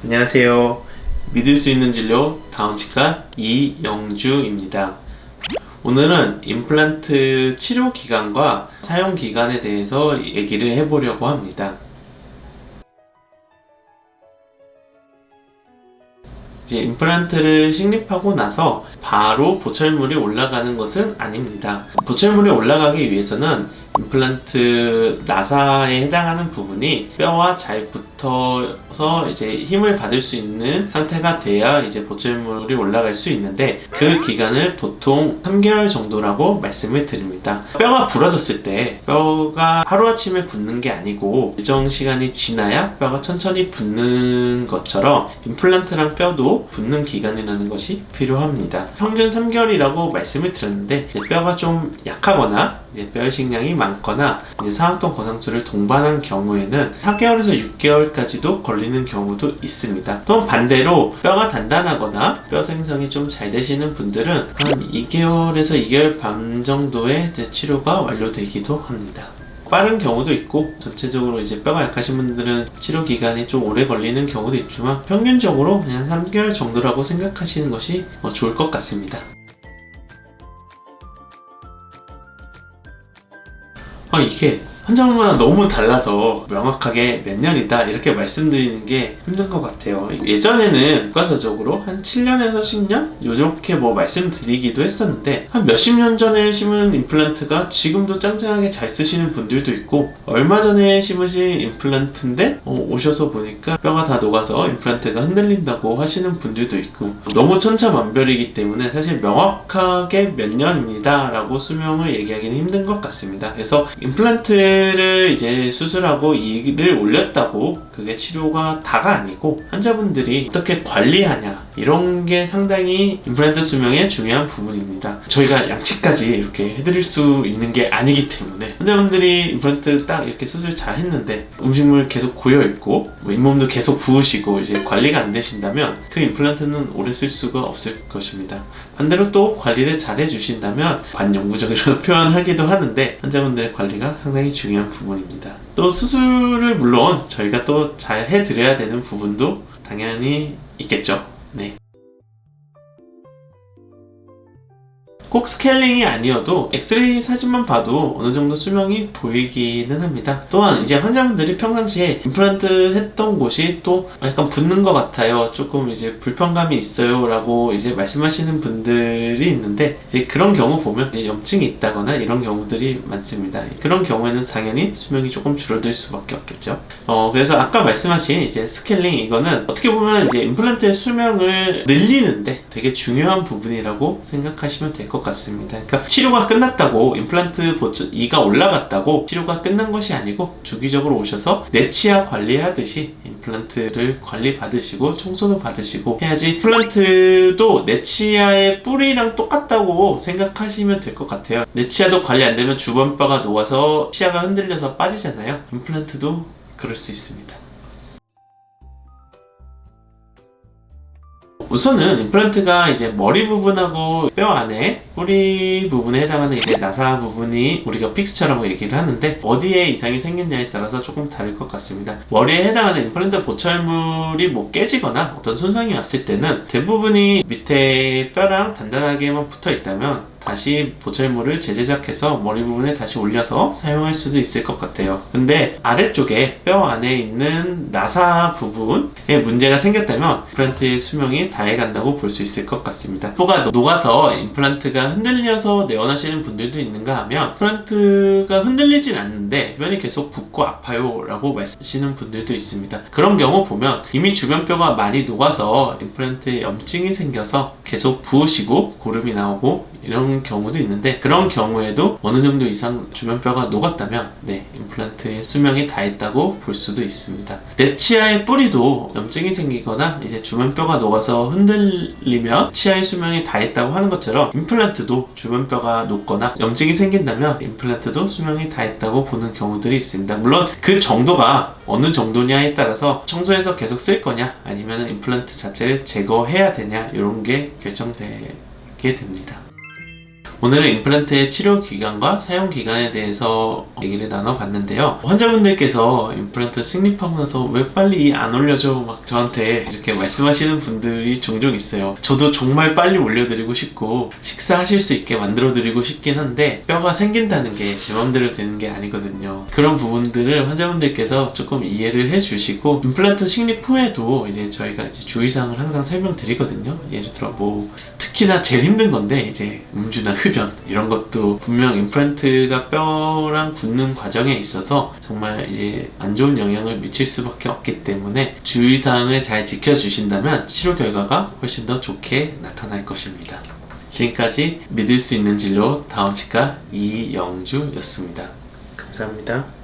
안녕하세요. 믿을 수 있는 진료 다운치과 이영주입니다. 오늘은 임플란트 치료 기간과 사용 기간에 대해서 얘기를 해보려고 합니다. 이제 임플란트를 식립하고 나서 바로 보철물이 올라가는 것은 아닙니다. 보철물이 올라가기 위해서는 임플란트 나사에 해당하는 부분이 뼈와 잘 붙어서 이제 힘을 받을 수 있는 상태가 돼야 이제 보철물이 올라갈 수 있는데, 그 기간을 보통 3개월 정도라고 말씀을 드립니다. 뼈가 부러졌을 때 뼈가 하루아침에 붙는 게 아니고 일정 시간이 지나야 뼈가 천천히 붙는 것처럼 임플란트랑 뼈도 붙는 기간이라는 것이 필요합니다. 평균 3개월이라고 말씀을 드렸는데, 이제 뼈가 좀 약하거나 이제 뼈식량이 많거나 이제 사각동 거상술을 동반한 경우에는 4개월에서 6개월까지도 걸리는 경우도 있습니다. 또 반대로 뼈가 단단하거나 뼈 생성이 좀 잘 되시는 분들은 한 2개월에서 2개월 반 정도의 이제 치료가 완료되기도 합니다. 빠른 경우도 있고, 전체적으로 이제 뼈가 약하신 분들은 치료 기간이 좀 오래 걸리는 경우도 있지만 평균적으로 그냥 3개월 정도라고 생각하시는 것이 좋을 것 같습니다. 이게 환자분마다 너무 달라서 명확하게 몇 년이다 이렇게 말씀드리는 게 힘든 것 같아요. 예전에는 국가서적으로 한 7년에서 10년? 요렇게 말씀드리기도 했었는데, 한 몇십 년 전에 심은 임플란트가 지금도 짱짱하게 잘 쓰시는 분들도 있고, 얼마 전에 심으신 임플란트인데 오셔서 보니까 뼈가 다 녹아서 임플란트가 흔들린다고 하시는 분들도 있고, 너무 천차만별이기 때문에 사실 명확하게 몇 년입니다 라고 수명을 얘기하기는 힘든 것 같습니다. 그래서 임플란트를 이제 수술하고 이를 올렸다고 그게 치료가 다가 아니고, 환자분들이 어떻게 관리하냐 이런 게 상당히 임플란트 수명의 중요한 부분입니다. 저희가 양치까지 이렇게 해드릴 수 있는 게 아니기 때문에, 환자분들이 임플란트 딱 이렇게 수술 잘 했는데 음식물 계속 고여있고 잇몸도 계속 부으시고 이제 관리가 안 되신다면 그 임플란트는 오래 쓸 수가 없을 것입니다. 반대로 또 관리를 잘 해주신다면 반영구적으로 표현하기도 하는데, 환자분들의 관리가 상당히 중요한 부분입니다. 또 수술을 물론 저희가 또 잘 해드려야 되는 부분도 당연히 있겠죠. 네. 꼭 스케일링이 아니어도 엑스레이 사진만 봐도 어느 정도 수명이 보이기는 합니다. 또한 이제 환자분들이 평상시에 임플란트 했던 곳이 또 약간 붓는 것 같아요, 조금 이제 불편감이 있어요 라고 이제 말씀하시는 분들이 있는데, 이제 그런 경우 보면 이제 염증이 있다거나 이런 경우들이 많습니다. 그런 경우에는 당연히 수명이 조금 줄어들 수밖에 없겠죠. 그래서 아까 말씀하신 이제 스케일링, 이거는 어떻게 보면 이제 임플란트의 수명을 늘리는데 되게 중요한 부분이라고 생각하시면 될 것 같습니다. 그러니까 치료가 끝났다고, 임플란트 이가 올라갔다고 치료가 끝난 것이 아니고, 주기적으로 오셔서 내 치아 관리하듯이 임플란트를 관리 받으시고 청소도 받으시고 해야지, 임플란트도 내 치아의 뿌리랑 똑같다고 생각하시면 될 것 같아요. 내 치아도 관리 안 되면 주변뼈가 녹아서 치아가 흔들려서 빠지잖아요. 임플란트도 그럴 수 있습니다. 우선은 임플란트가 이제 머리 부분하고 뼈 안에 뿌리 부분에 해당하는 이제 나사 부분이 우리가 픽스처라고 얘기를 하는데, 어디에 이상이 생겼냐에 따라서 조금 다를 것 같습니다. 머리에 해당하는 임플란트 보철물이 깨지거나 어떤 손상이 왔을 때는 대부분이 밑에 뼈랑 단단하게만 붙어 있다면 다시 보철물을 재제작해서 머리 부분에 다시 올려서 사용할 수도 있을 것 같아요. 근데 아래쪽에 뼈 안에 있는 나사 부분에 문제가 생겼다면 임플란트의 수명이 다해간다고 볼 수 있을 것 같습니다. 뼈가 녹아서 임플란트가 흔들려서 내원하시는 분들도 있는가 하면, 임플란트가 흔들리진 않는데 주변이 계속 붓고 아파요 라고 말씀하시는 분들도 있습니다. 그런 경우 보면 이미 주변 뼈가 많이 녹아서 임플란트에 염증이 생겨서 계속 부으시고 고름이 나오고 이런 경우도 있는데, 그런 경우에도 어느 정도 이상 주변뼈가 녹았다면 임플란트의 수명이 다했다고 볼 수도 있습니다. 내 치아의 뿌리도 염증이 생기거나 이제 주변뼈가 녹아서 흔들리면 치아의 수명이 다했다고 하는 것처럼, 임플란트도 주변뼈가 녹거나 염증이 생긴다면 임플란트도 수명이 다했다고 보는 경우들이 있습니다. 물론 그 정도가 어느 정도냐에 따라서 청소해서 계속 쓸 거냐 아니면 임플란트 자체를 제거해야 되냐 이런 게 결정되게 됩니다. 오늘은 임플란트의 치료 기간과 사용 기간에 대해서 얘기를 나눠봤는데요. 환자분들께서 임플란트 식립하고 나서 왜 빨리 안 올려줘 막 저한테 이렇게 말씀하시는 분들이 종종 있어요. 저도 정말 빨리 올려드리고 싶고 식사하실 수 있게 만들어드리고 싶긴 한데 뼈가 생긴다는 게 제 맘대로 되는 게 아니거든요. 그런 부분들을 환자분들께서 조금 이해를 해주시고 임플란트 식립 후에도 이제 저희가 이제 주의사항을 항상 설명드리거든요. 예를 들어 뭐 특히나 제일 힘든 건데 이제 음주나 흡연 이런 것도 분명 임플란트가 뼈랑 붙는 과정에 있어서 정말 이제 안 좋은 영향을 미칠 수밖에 없기 때문에 주의사항을 잘 지켜주신다면 치료 결과가 훨씬 더 좋게 나타날 것입니다. 지금까지 믿을 수 있는 진로 다원치과 이영주였습니다. 감사합니다.